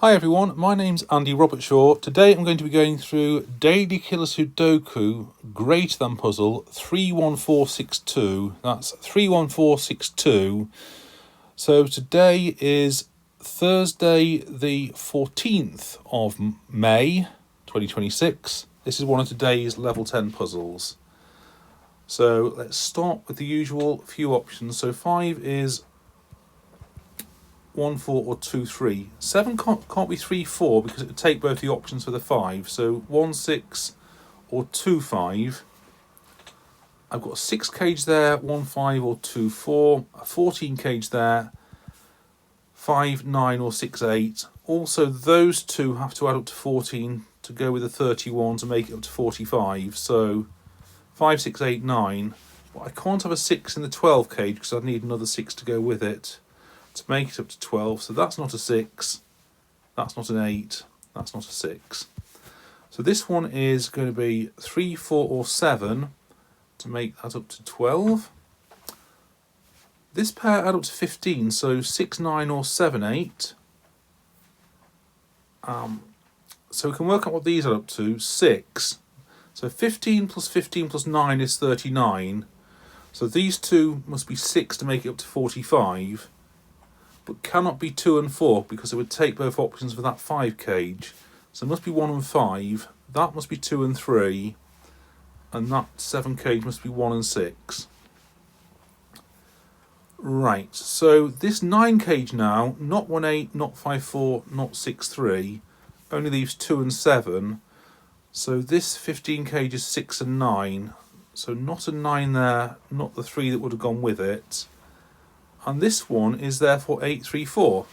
Hi everyone, my name's Andy Robertshaw. Today I'm going to be going through Daily Killer Su Doku Greater Than Puzzle 31462. That's 31462. So today is Thursday the 14th of May 2026. This is one of today's level 10 puzzles. So let's start with the usual few options. So 5 is 1, 4 or 2, 3. 7 can't be 3, 4 because it would take both the options for the 5. So 1, 6 or 2, 5. I've got a 6 cage there, 1, 5 or 2, 4. A 14 cage there, 5, 9 or 6, 8. Also those two have to add up to 14 to go with the 31 to make it up to 45. So 5, 6, 8, 9. But I can't have a 6 in the 12 cage because I'd need another 6 to go with it to make it up to 12. So that's not a 6, that's not an 8, that's not a 6. So this one is going to be 3, 4 or 7 to make that up to 12. This pair add up to 15, so 6, 9 or 7, 8. So we can work out what these add up to, 6. So 15 plus 9 is 39. So these two must be 6 to make it up to 45. But cannot be 2 and 4 because it would take both options for that 5 cage. So it must be 1 and 5. That must be 2 and 3. And that 7 cage must be 1 and 6. Right, so this 9 cage now, not 1, 8, not 5, 4, not 6, 3, only leaves 2 and 7. So this 15 cage is 6 and 9. So not a 9 there, not the 3 that would have gone with it. And this one is therefore 8, 3, 4.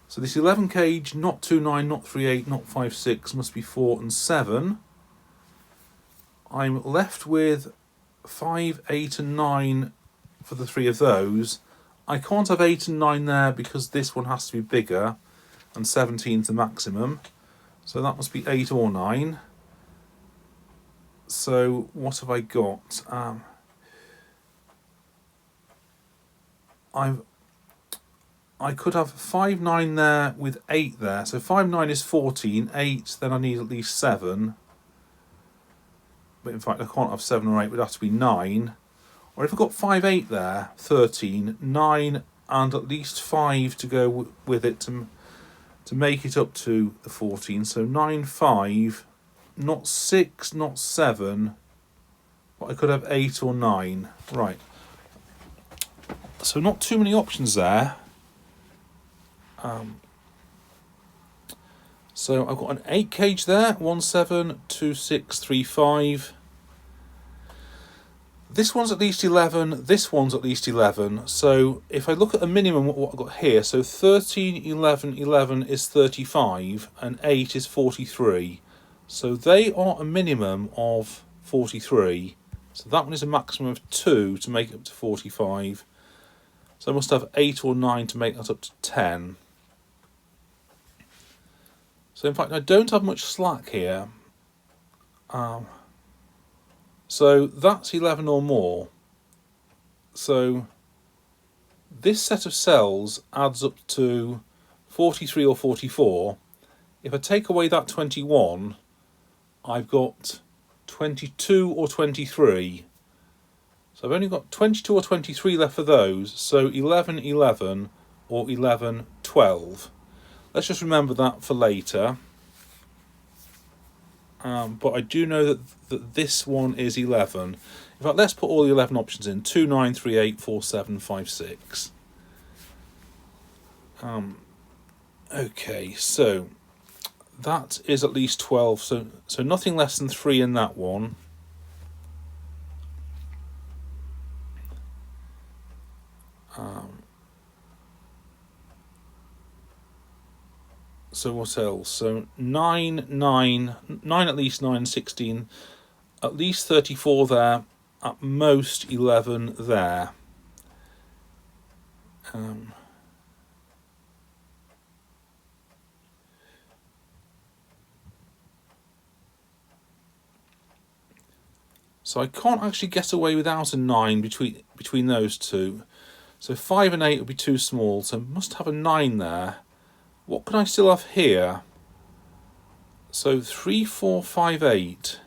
So this 11 cage, not 2, 9, not 3, 8, not 5, 6, must be 4 and 7. I'm left with 5, 8 and 9 for the 3 of those. I can't have 8 and 9 there because this one has to be bigger, and 17's the maximum. So that must be 8 or 9. So what have I got? I could have 5, 9 there with 8 there. So 5, 9 is 14. 8, then I need at least 7. But in fact, I can't have 7 or 8. It would have to be 9. Or if I've got 5, 8 there, 13. 9 and at least 5 to go with it to make it up to the 14. So 9, 5. Not 6, not 7. But I could have 8 or 9. Right. So not too many options there. So I've got an 8 cage there, 1, 7, 2, 6, 3, 5. This one's at least 11, this one's at least 11. So if I look at the minimum, what I've got here, so 13, 11, 11 is 35, and 8 is 43. So they are a minimum of 43. So that one is a maximum of 2 to make it up to 45. So I must have 8 or 9 to make that up to 10. So in fact, I don't have much slack here. So that's 11 or more. So this set of cells adds up to 43 or 44. If I take away that 21, I've got 22 or 23. So I've only got 22 or 23 left for those. So 11, 11 or 11, 12. Let's just remember that for later. But I do know that this one is 11. In fact, let's put all the 11 options in. 2, 9, 3, 8, 4, 7, 5, 6. Okay, so that is at least 12. So nothing less than 3 in that one. So what else? So 9, 9 at least 9, 16, at least 34 there, at most 11 there. So I can't actually get away without a 9 between those two. So 5 and 8 would be too small, so I must have a 9 there. What can I still have here? So 3, 4, 5, 8.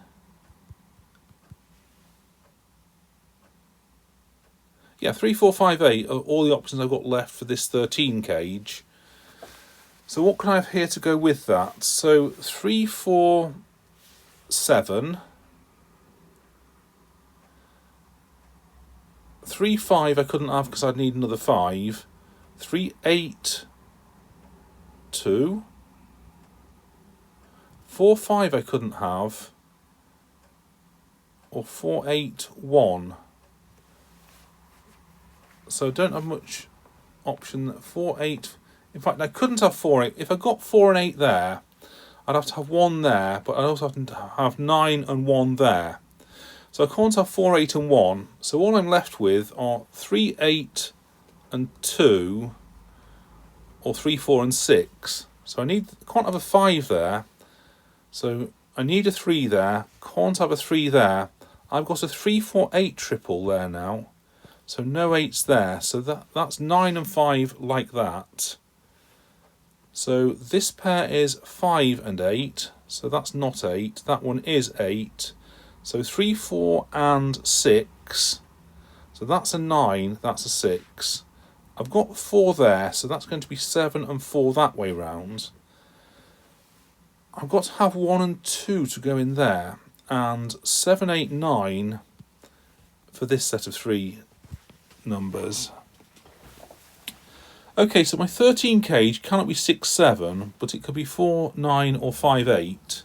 Yeah, 3, 4, 5, 8 are all the options I've got left for this 13 cage. So what can I have here to go with that? So 3, 4, 7. 3, 5 I couldn't have because I'd need another 5. 3, 8, 2. 4, 5 I couldn't have. Or 4, 8, 1. So I don't have much option. 4, 8. In fact, I couldn't have 4, 8. If I got 4 and 8 there, I'd have to have 1 there, but I'd also have to have 9 and 1 there. So I can't have 4, 8 and 1. So all I'm left with are 3, 8 and 2, or 3, 4 and 6. So I can't have a 5 there. So I need a 3 there. Can't have a 3 there. I've got a 3, 4, 8 triple there now. So no 8s there. So that's 9 and 5 like that. So this pair is 5 and 8. So that's not 8. That one is 8. So 3, 4 and 6. So that's a 9. That's a 6. I've got 4 there. So that's going to be 7 and 4 that way round. I've got to have 1 and 2 to go in there. And 7, 8, 9 for this set of 3 numbers. Okay, so my 13 cage cannot be 6, 7, but it could be 4, 9 or 5, 8.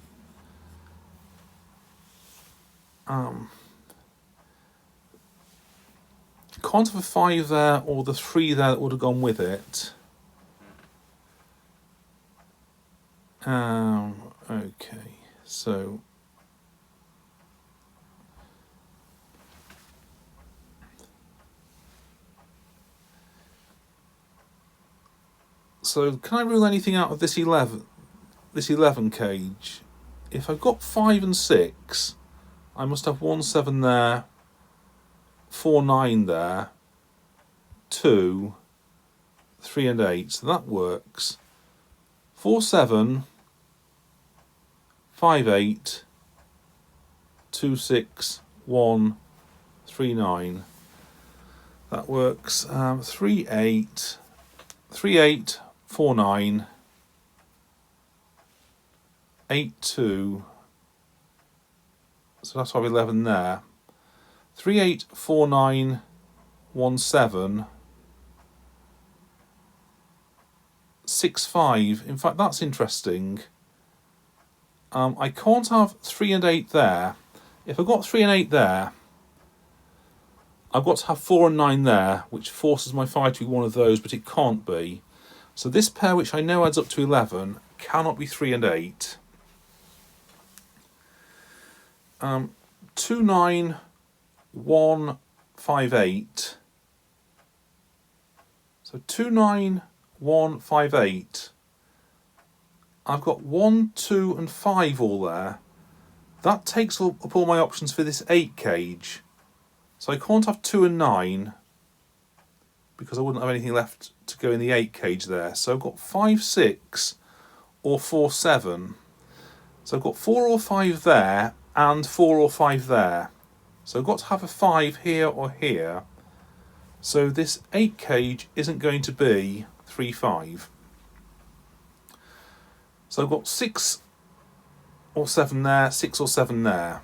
Can't have a 5 there or the 3 there that would have gone with it. Okay, so can I rule anything out of this 11 cage? If I've got 5 and 6, I must have 1, 7 there, 4, 9 there, 2, 3 and 8, so that works. 4, 7, 5, 8, 2, 6, 1, 3, 9. That works. 3, 8, 3, 8, 4, 9, 8, 2. So that's 11 there. 3, 8, 4, 9, 1, 7. 6, 5. In fact, that's interesting. I can't have 3 and 8 there. If I've got 3 and 8 there, I've got to have 4 and 9 there, which forces my 5 to be one of those, but it can't be. So this pair, which I know adds up to 11, cannot be 3 and 8. 2, 9, 1, 5, 8. So 2, 9, 1, 5, 8. I've got 1, 2 and 5 all there. That takes up all my options for this 8 cage. So I can't have 2 and 9 because I wouldn't have anything left to go in the 8 cage there. So I've got 5, 6 or 4, 7. So I've got 4 or 5 there and 4 or 5 there. So I've got to have a 5 here or here. So this 8 cage isn't going to be 3, 5. So I've got 6 or 7 there, 6 or 7 there.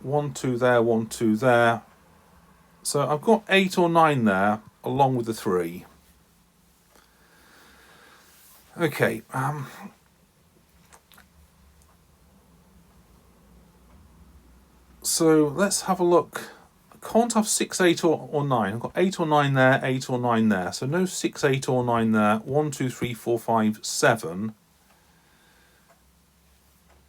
1, 2 there, 1, 2 there. So I've got 8 or 9 there, along with the 3. Okay. So let's have a look. I can't have 6, 8 or 9. I've got 8 or 9 there, 8 or 9 there. So no 6, 8 or 9 there. 1, 2, 3, 4, 5, 7.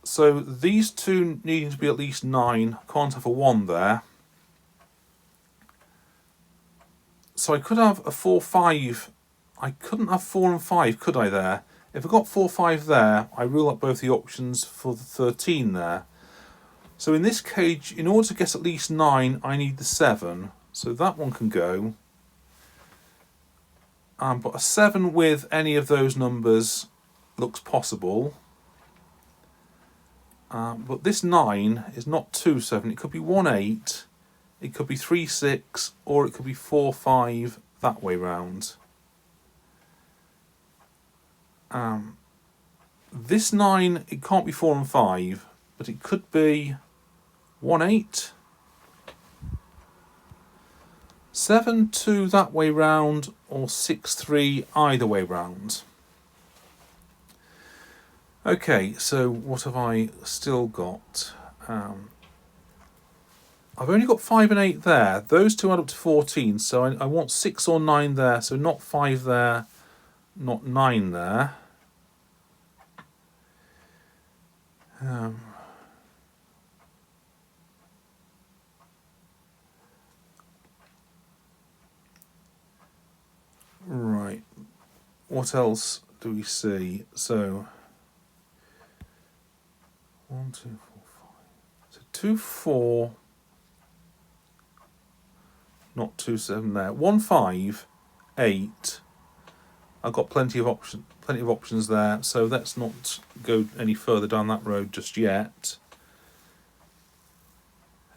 So these two needing to be at least 9. Can't have a 1 there. So I could have a 4, 5. I couldn't have 4 and 5, could I there? If I got 4, 5 there, I rule out both the options for the 13 there. So in this cage, in order to get at least 9, I need the 7. So that one can go. But a 7 with any of those numbers looks possible. But this 9 is not 2 7. It could be 1 8, it could be 3 6, or it could be 4 5 that way round. This 9, it can't be 4 and 5, but it could be 1 8, 7 2 that way round, or 6 3 either way round. Okay, so what have I still got? I've only got 5 and 8 there. Those two add up to 14, so I want 6 or 9 there. So not 5 there, not 9 there. Right, what else do we see? So 1 2 4 5. So 2 4. Not 2 7 there. 1 5 8. I've got plenty of options there. So let's not go any further down that road just yet.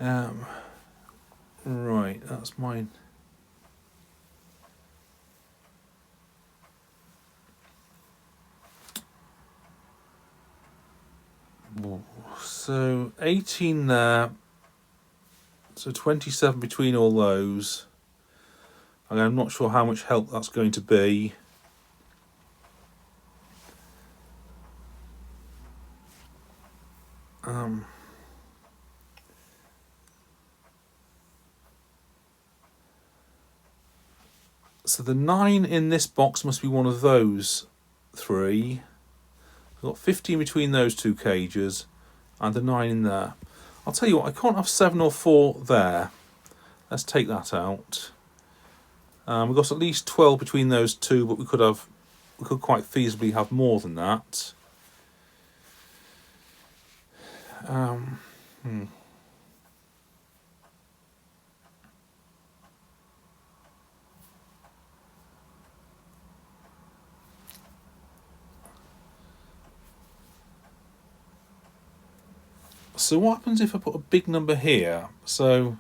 Right, that's mine. So 18 there. So 27 between all those. And I'm not sure how much help that's going to be. So the 9 in this box must be one of those 3. I've got 15 between those two cages and the 9 in there. I'll tell you what, I can't have 7 or 4 there. Let's take that out. We've got at least 12 between those two, but we could quite feasibly have more than that. So what happens if I put a big number here? So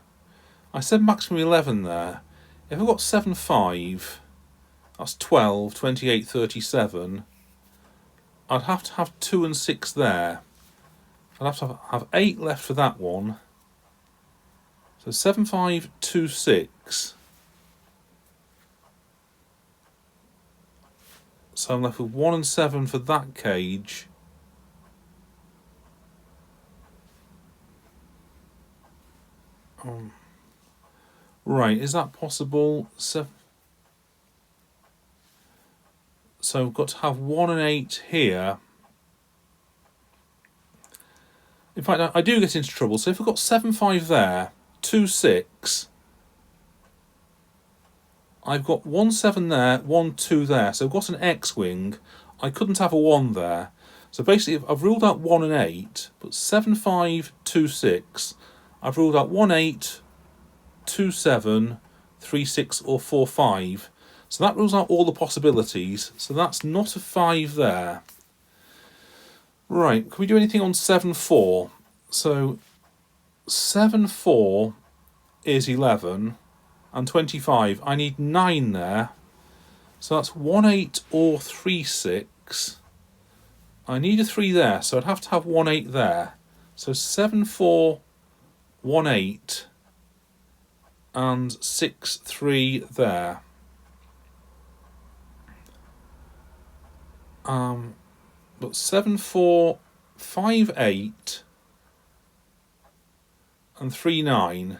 I said maximum 11 there. If I've got 7 5, that's 12, 28, 37. I'd have to have 2 and 6 there. I'd have to have 8 left for that one. So 7 5 2 6. So I'm left with 1 and 7 for that cage. Right, is that possible? So I've got to have 1 and 8 here. In fact, I do get into trouble. So if I've got 7 5 there, 2 6, I've got 1 7 there, 1 2 there. So I've got an X-wing. I couldn't have a 1 there. So basically, I've ruled out 1 and 8, but 7 5 2 6. I've ruled out 1 8, 2 7, 3 6, or 4 5. So that rules out all the possibilities. So that's not a 5 there. Right, can we do anything on 7 4? So 7 4 is 11 and 25. I need 9 there. So that's 1 8 or 3 6. I need a 3 there, so I'd have to have 1 8 there. So 7 4 1 8 and 6 3 there. But 7 4 5 8 and 3 9.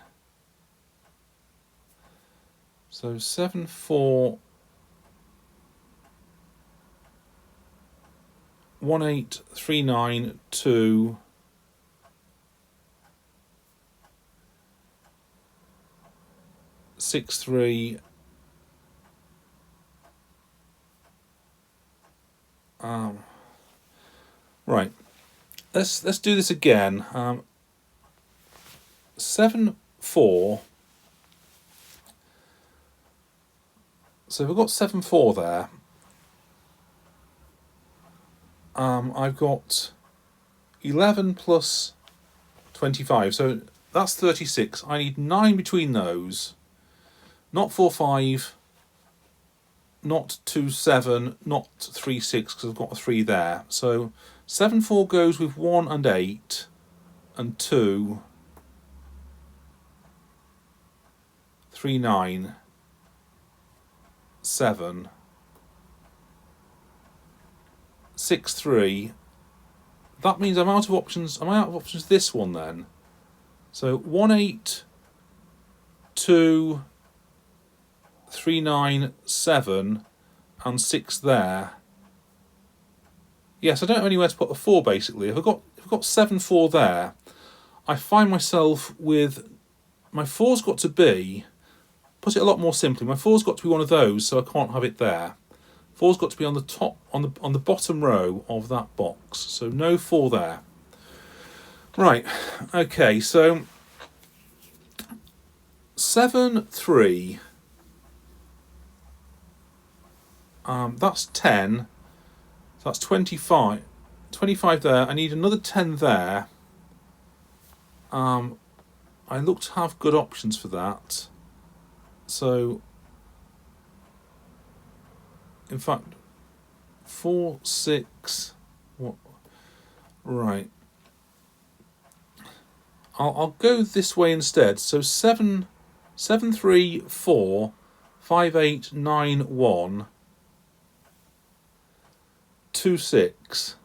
So 7 4 1 8 3 9 2 6 3. Right, let's do this again. 7 4 So if I've got 7-4 there, I've got 11 plus 25, so that's 36. I need 9 between those. Not 4-5, not 2-7, not 3-6, because I've got a 3 there. So 7-4 goes with 1 and 8, and 2, 3, 9, 7, 6, 3. That means I'm out of options. Am I out of options this one then? So 1, 8, 2, 3, 9, 7, and 6 there. Yes, I don't have anywhere to put a 4 basically. If I've got 7-4 there, I find myself with my 4's got to be, put it a lot more simply, my 4's got to be one of those, so I can't have it there. 4's got to be on the top, on the bottom row of that box. So no 4 there. Right, okay, so 7, 3. That's 10. So that's 25. 25 there. I need another 10 there. I look to have good options for that. So, in fact, 4, 6. What? Right. I'll go this way instead. So 7, 3, 4, 5, 8, 9, 1, 2, 6.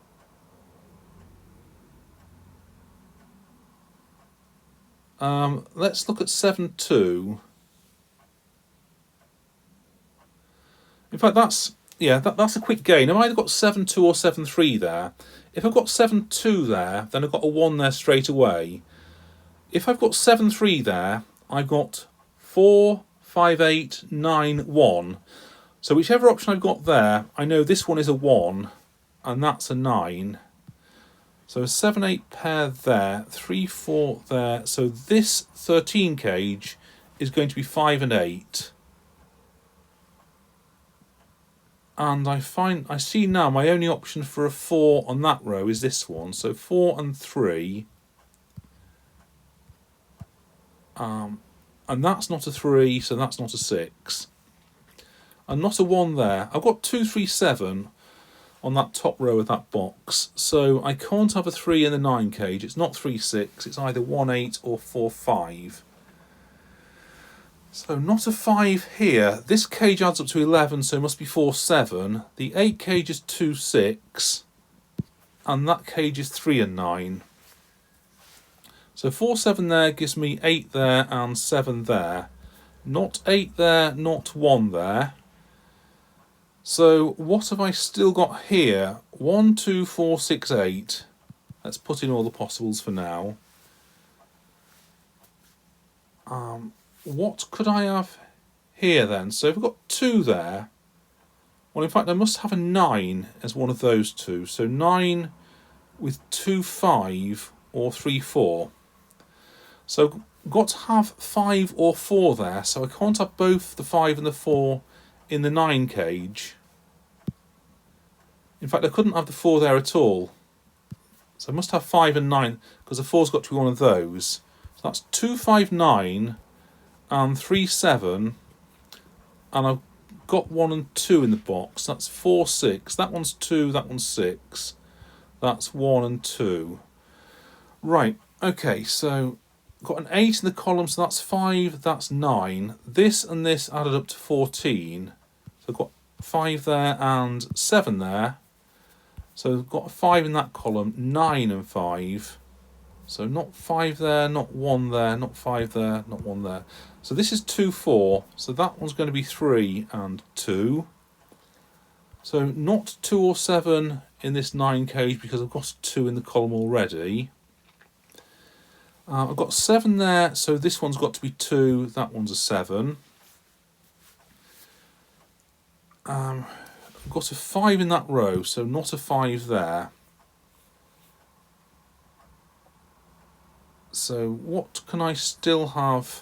Let's look at 7, 2. In fact, that's a quick gain. I've either got 7, 2 or 7, 3 there. If I've got 7, 2 there, then I've got a 1 there straight away. If I've got 7, 3 there, I've got 4, 5, 8, 9, 1. So whichever option I've got there, I know this one is a 1, and that's a 9. So a 7, 8 pair there, 3, 4 there. So this 13 cage is going to be 5 and 8. And I see now my only option for a 4 on that row is this one. So 4 and 3. And that's not a 3, so that's not a 6. And not a 1 there. I've got 2, 3, 7 on that top row of that box. So I can't have a 3 in the 9 cage. It's not 3, 6. It's either 1, 8 or 4, 5. So not a 5 here. This cage adds up to 11, so it must be 4, 7. The 8 cage is 2, 6. And that cage is 3 and 9. So 4, 7 there gives me 8 there and 7 there. Not 8 there, not 1 there. So what have I still got here? 1, 2, 4, 6, 8. Let's put in all the possibles for now. What could I have here then? So if I've got 2 there, well in fact I must have a 9 as one of those two. So 9 with 2, 5 or 3, 4. So got to have 5 or 4 there, so I can't have both the 5 and the 4 in the 9 cage. In fact, I couldn't have the 4 there at all. So I must have 5 and 9, because the 4's got to be one of those. So that's 2, 5, 9, and 3, 7. And I've got 1 and 2 in the box. That's 4, 6. That one's 2, that one's 6. That's 1 and 2. Right, okay, so got an 8 in the column, so that's 5, that's 9. This and this added up to 14. So I've got 5 there and 7 there. So I've got a 5 in that column, 9 and 5. So not 5 there, not 1 there, not 5 there, not 1 there. So this is 2, 4. So that one's going to be 3 and 2. So not 2 or 7 in this 9 cage because I've got 2 in the column already. I've got 7 there, so this one's got to be 2, that one's a 7. I've got a 5 in that row, so not a 5 there. So what can I still have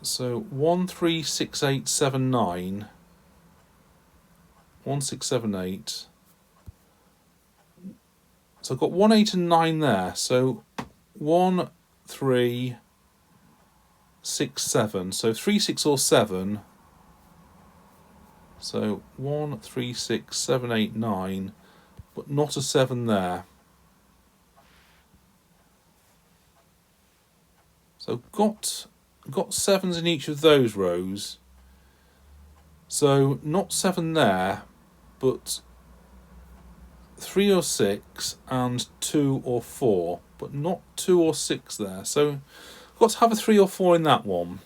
So 1, 3, 6, 8, 7, 9. 1, 6, 7, 8. So I've got 1, 8 and 9 there. So 1, 3, 6, 7. So 3, 6 or 7. So 1, 3, 6, 7, 8, 9. But not a 7 there. So got 7s in each of those rows. So not 7 there, but 3 or 6 and 2 or 4, but not 2 or 6 there. So I've got to have a 3 or 4 in that one.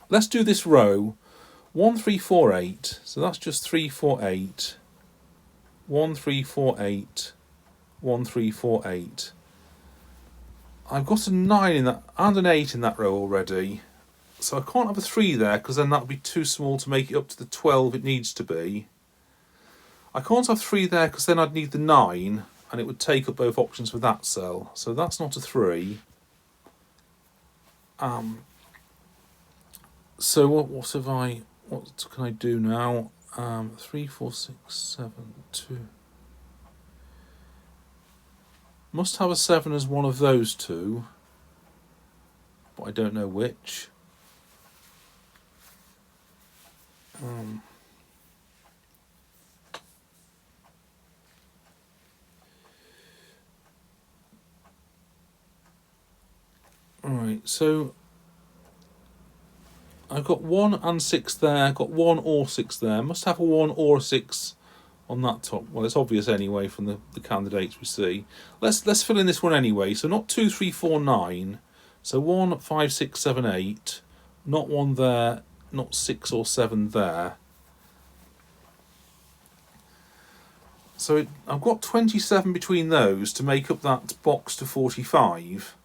Let's do this row. 1, 3, 4, 8. So that's just 3, 4, 8. 1, 3, 4, 8. 1, 3, 4, 8. I've got a 9 in that and an 8 in that row already. So I can't have a 3 there because then that would be too small to make it up to the 12 it needs to be. I can't have 3 there because then I'd need the 9 and it would take up both options for that cell. So that's not a 3. So what can I do now? 3, 4, 6, 7, 2. Must have a 7 as one of those two, but I don't know which. Alright, so I've got 1 and 6 there, got 1 or 6 there. Must have a 1 or a 6 on that top. Well, it's obvious anyway from the candidates we see. Let's fill in this one anyway. So not 2, 3, 4, 9. So 1, 5, 6, 7, 8. Not 1 there, not 6 or 7 there. So I've got 27 between those to make up that box to 45.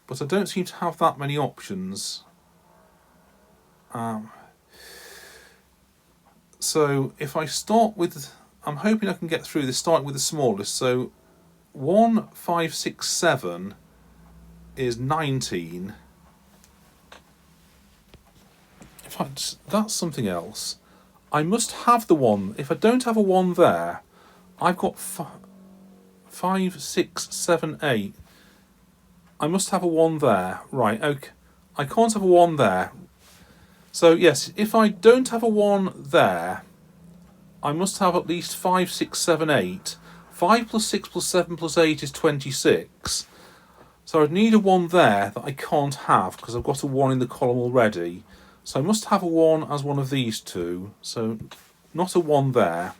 But I don't seem to have that many options. So if I start with, I'm hoping I can get through this, starting with the smallest. So 1, 5, 6, 7 is 19. In fact, that's something else. I must have the 1. If I don't have a 1 there, I've got 5, 6, 7, 8. I must have a 1 there. Right, okay. I can't have a 1 there. So yes, if I don't have a 1 there, I must have at least 5, 6, 7, 8. 5 plus 6 plus 7 plus 8 is 26. So I'd need a 1 there that I can't have because I've got a 1 in the column already. So I must have a 1 as one of these two. So not a 1 there.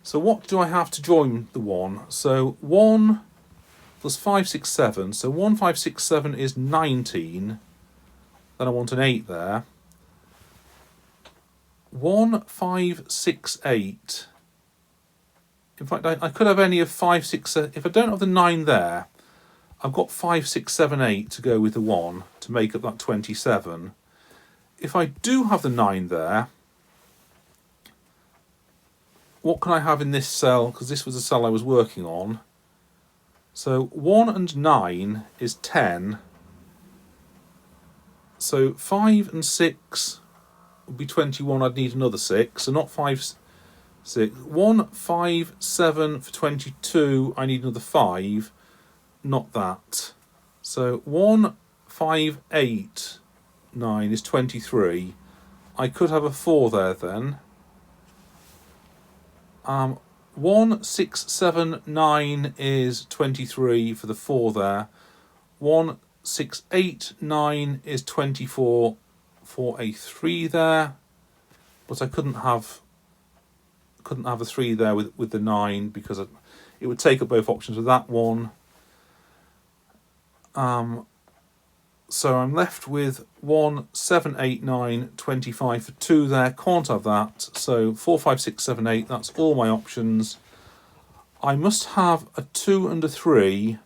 So what do I have to join the 1? So 1 plus 5, 6, 7. So 1, 5, 6, 7 is 19. Then I want an 8 there. 1, 5, 6, 8. In fact, I could have any of 5, 6, 7. If I don't have the 9 there, I've got 5, 6, 7, 8 to go with the 1 to make up that 27. If I do have the 9 there, what can I have in this cell? Because this was the cell I was working on. So 1 and 9 is 10. So 5 and 6 would be 21. I'd need another 6. So not 5, 6. 1, 5, 7 for 22. I need another 5. Not that. So 1, 5, 8, 9 is 23. I could have a 4 there then. 1, 6, 7, 9 is 23 for the 4 there. 1, 6, 8, 9 is 24 for a 3 there. But I couldn't have a 3 there with the 9 because it would take up both options with that one. So I'm left with 1, 7, 8, 9, 25 for 2 there. Can't have that. So 4, 5, 6, 7, 8. That's all my options. I must have a 2 and a 3.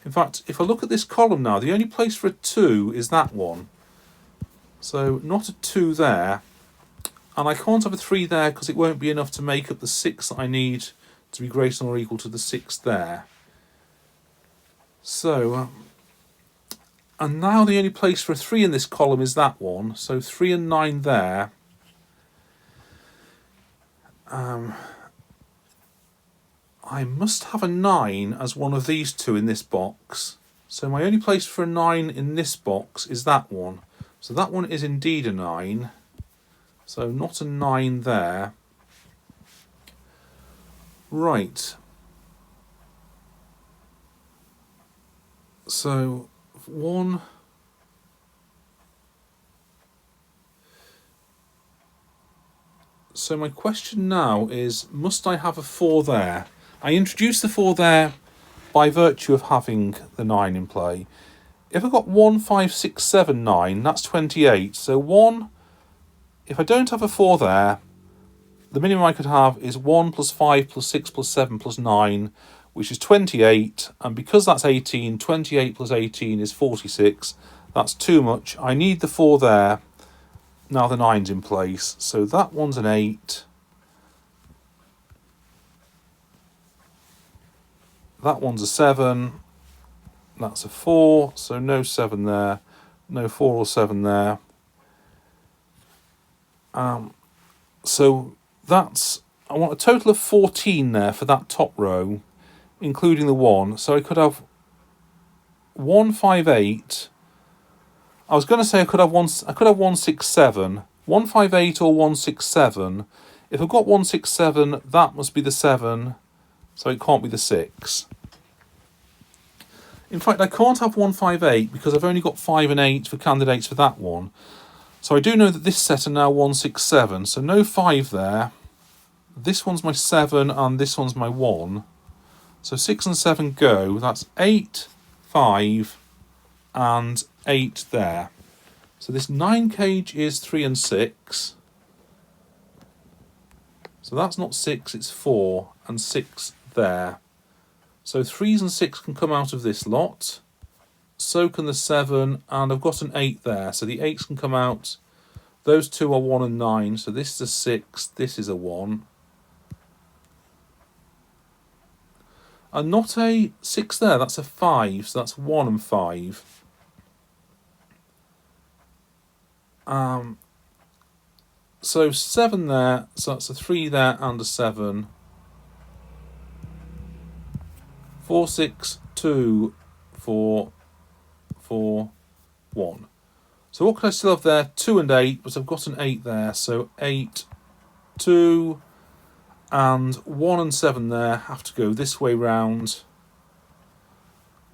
In fact, if I look at this column now, the only place for a 2 is that one. So not a 2 there. And I can't have a 3 there because it won't be enough to make up the 6 that I need to be greater than or equal to the 6 there. So And now the only place for a 3 in this column is that one. So 3 and 9 there. I must have a 9 as one of these two in this box. So my only place for a 9 in this box is that one. So that one is indeed a 9. So not a 9 there. Right. So 1. So my question now is, must I have a 4 there? I introduced the 4 there by virtue of having the 9 in play. If I've got 1, 5, 6, 7, 9, that's 28. So 1, if I don't have a 4 there, the minimum I could have is 1 plus 5 plus 6 plus 7 plus 9, which is 28. And because that's 18, 28 plus 18 is 46. That's too much. I need the 4 there. Now the 9's in place. So that one's an 8. That one's a 7. That's a 4. So no 7 there. No 4 or 7 there. So that's, I want a total of 14 there for that top row, including the 1. So I could have 1, 5, 8. I was going to say I could have 1, 6, 7. 1, 5, 8 or 1, 6, 7. If I've got 1, 6, 7, that must be the 7. So it can't be the 6. In fact, I can't have 1, 5, 8 because I've only got 5 and 8 for candidates for that one. So I do know that this set are now 1, 6, 7. So no 5 there. This one's my 7 and this one's my 1. So 6 and 7 go. That's 8, 5 and 8 there. So this 9 cage is 3 and 6. So that's not 6, it's 4 and 6 there. So 3s and 6 can come out of this lot. So can the 7, and I've got an 8 there. So the 8s can come out. Those two are 1 and 9. So this is a 6, this is a 1. And not a 6 there, that's a 5. So that's 1 and 5. So 7 there, so that's a 3 there and a 7. 4, 6, 2, 4, 4, 1. So what can I still have there? 2 and 8, but I've got an 8 there. So 8, 2, and 1 and 7 there have to go this way round.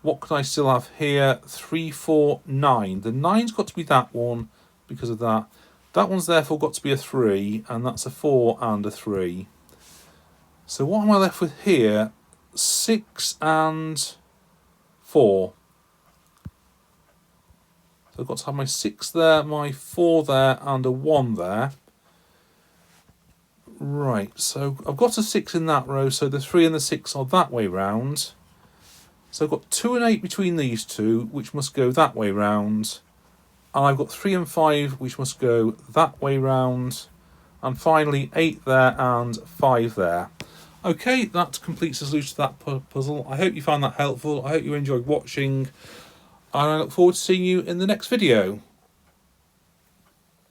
What can I still have here? 3, 4, 9. The 9's got to be that one because of that. That one's therefore got to be a 3, and that's a 4 and a 3. So what am I left with here? 6 and 4. So I've got to have my 6 there, my 4 there, and a 1 there. Right, so I've got a 6 in that row, so the 3 and the 6 are that way round. So I've got 2 and 8 between these two, which must go that way round. And I've got 3 and 5, which must go that way round. And finally 8 there and 5 there. Okay, that completes the solution to that puzzle. I hope you found that helpful. I hope you enjoyed watching. And I look forward to seeing you in the next video.